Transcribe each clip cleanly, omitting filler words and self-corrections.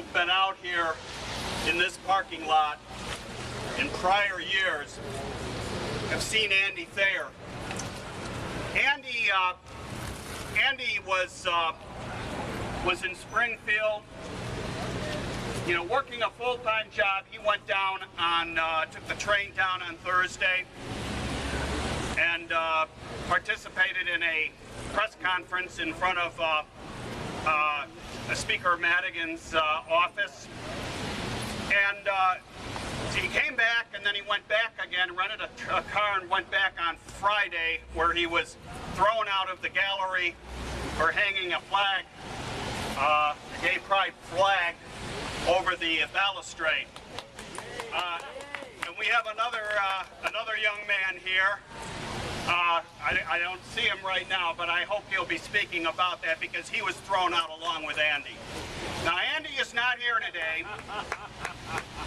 who've been out here in this parking lot in prior years have seen Andy Thayer. Andy was in Springfield, you know, working a full-time job. He went down on, took the train down on Thursday and participated in a press conference in front of Speaker Madigan's office. And he came back, and then he went back again, rented a car and went back on Friday, where he was thrown out of the gallery for hanging a flag, a gay pride flag, over the balustrade. And we have another young man here. I don't see him right now, but I hope he'll be speaking about that because he was thrown out along with Andy. Now, Andy is not here today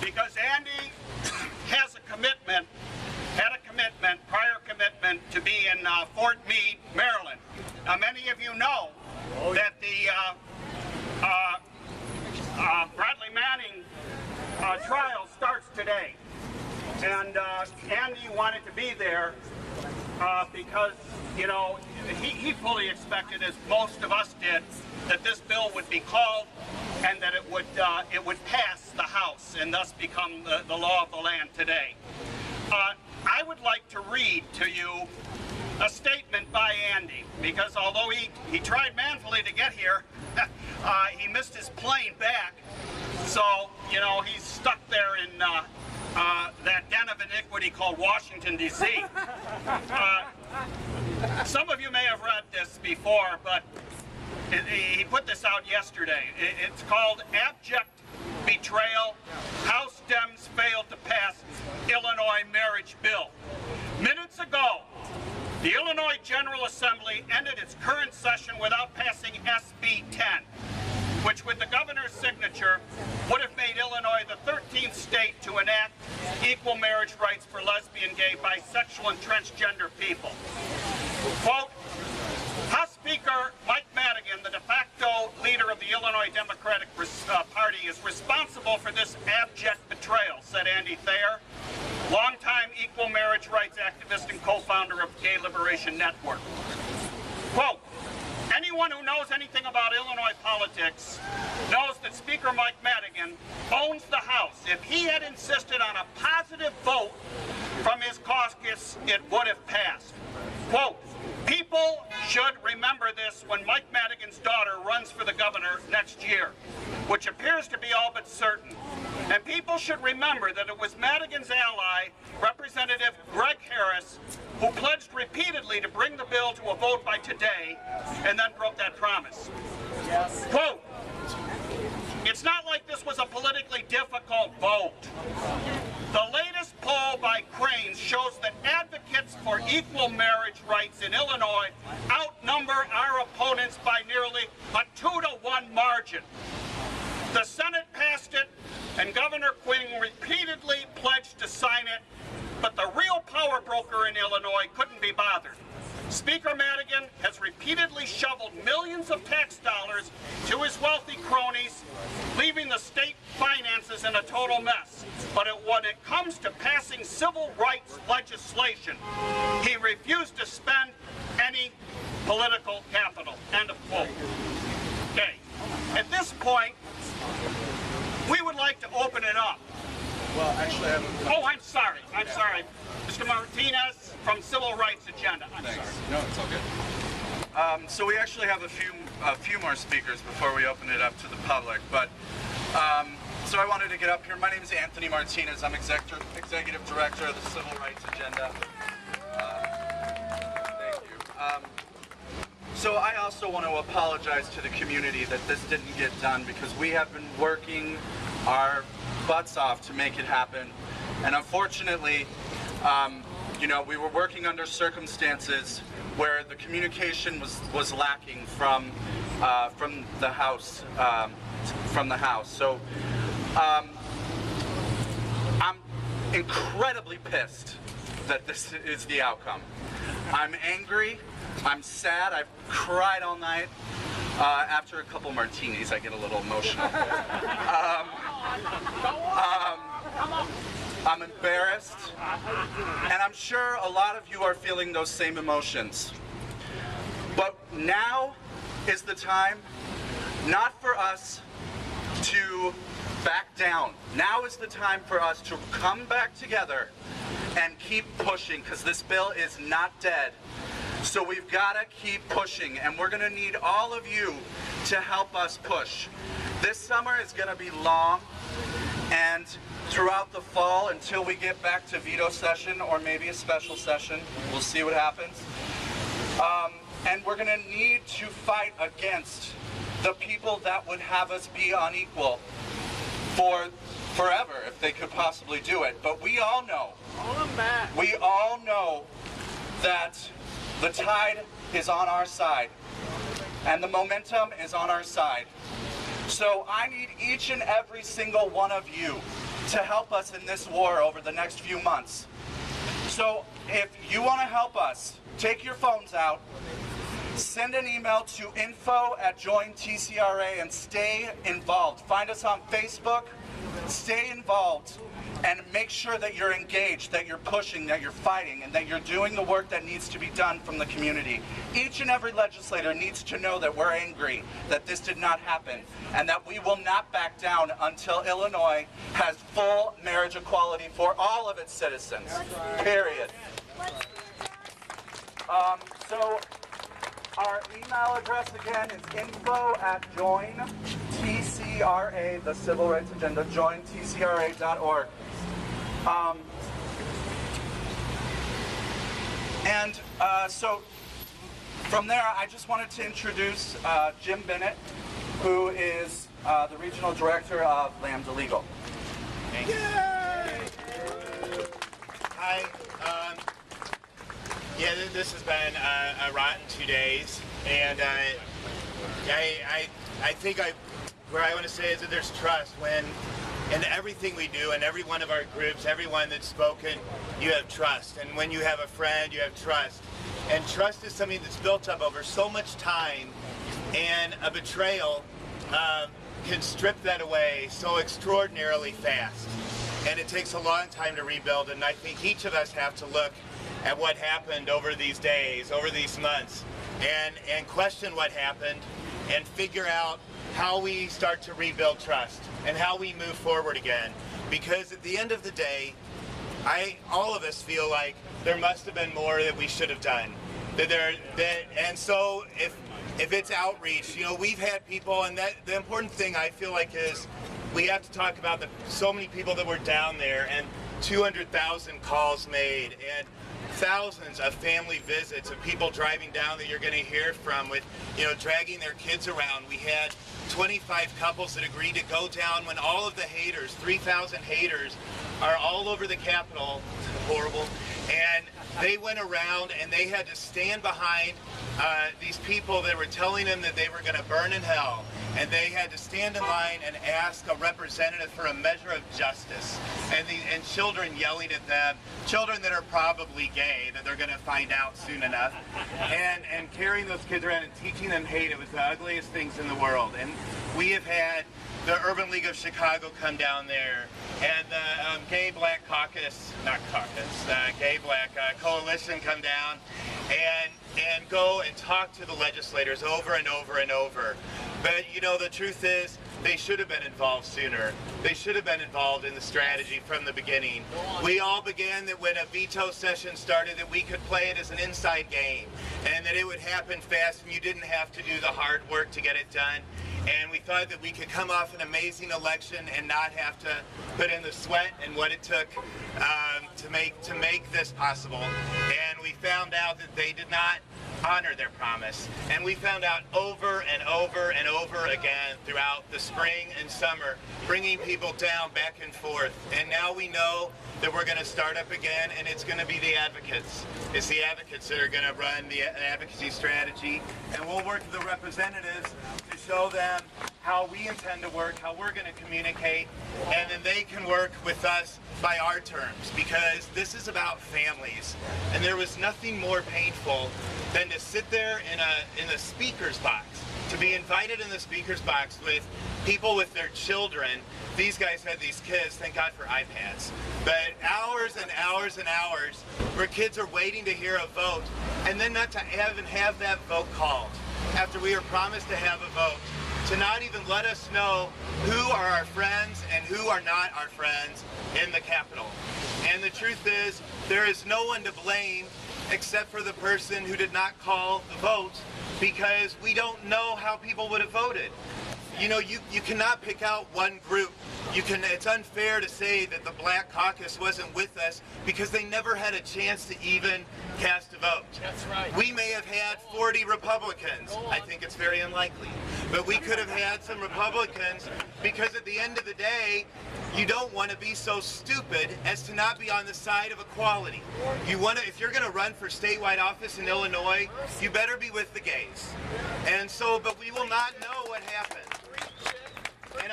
because Andy has a commitment, prior commitment, to be in Fort Meade, Maryland. Now, many of you know that the Bradley Manning trial starts today. And Andy wanted to be there because, you know, he fully expected, as most of us did, that this bill would be called and that it would pass the House and thus become the law of the land today. I would like to read to you a statement by Andy, because although he tried manfully to get here, he missed his plane back. So, you know, he's stuck there in that den of iniquity called Washington, D.C. Some of you may have read this before, but he put this out yesterday. It's called Abject Betrayal: House Dems Failed to Pass Illinois Marriage Bill. Minutes ago, the Illinois General Assembly ended its current session without passing SB 10, which with the governor's signature would have made Illinois the 13th state to enact equal marriage rights for lesbian, gay, bisexual, and transgender people. Quote, House Speaker Mike Madigan, the de facto leader of the Illinois Democratic Party, is responsible for this abject betrayal, said Andy Thayer, longtime equal marriage rights activist and co-founder of Gay Liberation Network. Quote, anyone who knows anything about Illinois politics knows that Speaker Mike Madigan owns the House. If he had insisted on a positive vote from his caucus, it would have passed. Quote, people should remember this when Mike Madigan's daughter runs for the governor next year, which appears to be all but certain. And people should remember that it was Madigan's ally, Representative Greg Harris, who pledged repeatedly to bring the bill to a vote by today, and then broke that promise. Yes. Quote, it's not like this was a politically difficult vote. The latest poll by Cranes shows that advocates for equal marriage rights in Illinois outnumber our opponents by nearly a 2-to-1 margin. The Senate passed it, and Governor Quinn repeatedly pledged to sign it, but the real power broker in Illinois couldn't be bothered. Speaker Madigan has repeatedly shoveled millions of tax dollars to his wealthy cronies, leaving the state finances in a total mess. But when it comes to passing civil rights legislation, he refused to spend any political capital. End of quote. Okay. At this point, we would like to open it up. Well, actually, I have a... Oh, I'm sorry. Mr. Martinez from Civil Rights Agenda. Thanks. No, it's all good. So we actually have a few more speakers before we open it up to the public. But so I wanted to get up here. My name is Anthony Martinez. I'm executive director of the Civil Rights Agenda. Thank you. So I also want to apologize to the community that this didn't get done, because we have been working our butts off to make it happen, and unfortunately, you know, we were working under circumstances where the communication was lacking from the House. So I'm incredibly pissed that this is the outcome. I'm angry. I'm sad. I've cried all night. After a couple martinis, I get a little emotional. protest, and I'm sure a lot of you are feeling those same emotions. But now is the time not for us to back down. Now is the time for us to come back together and keep pushing, because this bill is not dead. So we've got to keep pushing, and we're going to need all of you to help us push. This summer is going to be long, and throughout the fall, until we get back to veto session or maybe a special session, we'll see what happens. And we're going to need to fight against the people that would have us be unequal for forever if they could possibly do it. But we all know that the tide is on our side and the momentum is on our side. So I need each and every single one of you to help us in this war over the next few months. So if you want to help us, take your phones out, send an email to info@jointcra and stay involved. Find us on Facebook, stay involved, and make sure that you're engaged, that you're pushing, that you're fighting, and that you're doing the work that needs to be done from the community. Each and every legislator needs to know that we're angry, that this did not happen, and that we will not back down until Illinois has full marriage equality for all of its citizens, period. So our email address again is info@jointcra, the Civil Rights Agenda, jointcra.org. So from there, I just wanted to introduce Jim Bennett, who is the Regional Director of Lambda Legal. Thank you. Hi. Yeah, this has been a rotten 2 days, and I think what I want to say is that there's trust when in everything we do, and every one of our groups, everyone that's spoken, you have trust. And when you have a friend, you have trust. And trust is something that's built up over so much time, and a betrayal can strip that away so extraordinarily fast. And it takes a long time to rebuild, and I think each of us have to look at what happened over these days, over these months, and question what happened, and figure out how we start to rebuild trust and how we move forward again. Because at the end of the day, all of us feel like there must have been more that we should have done. And so if it's outreach, we've had people, and the important thing I feel like is we have to talk about so many people that were down there, and 200,000 calls made, and thousands of family visits of people driving down that you're going to hear from with, dragging their kids around. We had 25 couples that agreed to go down when all of the haters, 3,000 haters, are all over the Capitol. Horrible. And they went around and they had to stand behind these people that were telling them that they were going to burn in hell. And they had to stand in line and ask a representative for a measure of justice. And children yelling at them, children that are probably gay, that they're going to find out soon enough, and carrying those kids around and teaching them hate. It was the ugliest things in the world. And we have had the Urban League of Chicago come down there, and the Gay Black Caucus, Gay Black Coalition come down and go and talk to the legislators over and over and over. But the truth is, they should have been involved sooner. They should have been involved in the strategy from the beginning. We all began that when a veto session started, that we could play it as an inside game, and that it would happen fast and you didn't have to do the hard work to get it done. And we thought that we could come off an amazing election and not have to put in the sweat and what it took to make this possible. And we found out that they did not honor their promise. And we found out over and over and over again throughout the spring and summer, bringing people down back and forth. And now we know that we're going to start up again, and it's going to be the advocates. It's the advocates that are going to run the advocacy strategy, and we'll work with the representatives to show them how we intend to work, how we're going to communicate, and then they can work with us by our terms, because this is about families. And there was nothing more painful than to sit there in the speaker's box, to be invited in the speaker's box with people with their children. These guys had these kids, thank God for iPads. But hours and hours and hours where kids are waiting to hear a vote and then not to even have that vote called after we were promised to have a vote, to not even let us know who are our friends and who are not our friends in the Capitol. And the truth is, there is no one to blame except for the person who did not call the vote, because we don't know how people would have voted. You know, you cannot pick out one group. It's unfair to say that the Black Caucus wasn't with us because they never had a chance to even cast a vote. That's right. We may have had 40 Republicans. I think it's very unlikely. But we could have had some Republicans, because at the end of the day, you don't want to be so stupid as to not be on the side of equality. You want to, if you're going to run for statewide office in Illinois, you better be with the gays. And so, but we will not know what happened. And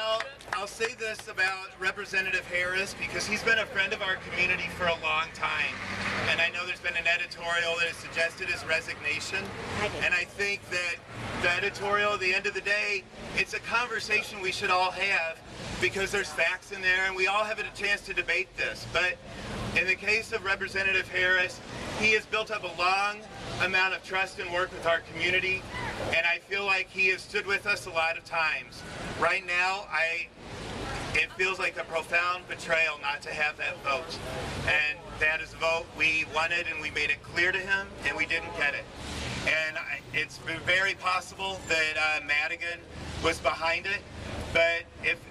I'll say this about Representative Harris, because he's been a friend of our community for a long time. And I know there's been an editorial that has suggested his resignation. And I think that the editorial, at the end of the day, it's a conversation we should all have, because there's facts in there and we all have a chance to debate this. But in the case of Representative Harris, he has built up a long amount of trust and work with our community, and I feel like he has stood with us a lot of times. Right now, it feels like a profound betrayal not to have that vote. And that is a vote we wanted, and we made it clear to him, and we didn't get it. And it's very possible that Madigan was behind it, but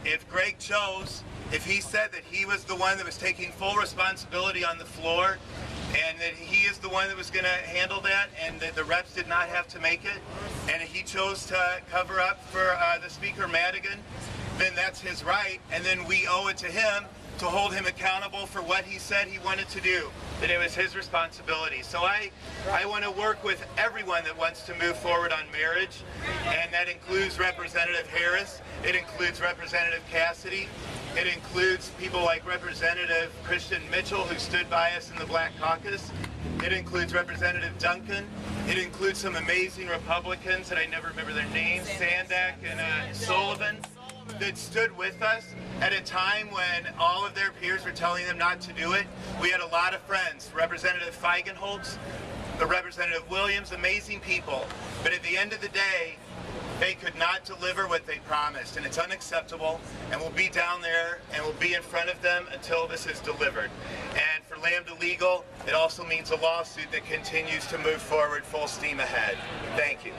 if Greg chose, if he said that he was the one that was taking full responsibility on the floor, and that he is the one that was going to handle that, and that the reps did not have to make it, and he chose to cover up for the Speaker Madigan, then that's his right, and then we owe it to him to hold him accountable for what he said he wanted to do, that it was his responsibility. So I want to work with everyone that wants to move forward on marriage, and that includes Representative Harris, it includes Representative Cassidy, it includes people like Representative Christian Mitchell, who stood by us in the Black Caucus. It includes Representative Duncan. It includes some amazing Republicans that I never remember their names, Sandak and Sullivan, that stood with us at a time when all of their peers were telling them not to do it. We had a lot of friends, Representative Feigenholtz, the Representative Williams, amazing people. But at the end of the day, they could not deliver what they promised, and it's unacceptable, and we'll be down there and we'll be in front of them until this is delivered. And for Lambda Legal, it also means a lawsuit that continues to move forward full steam ahead. Thank you.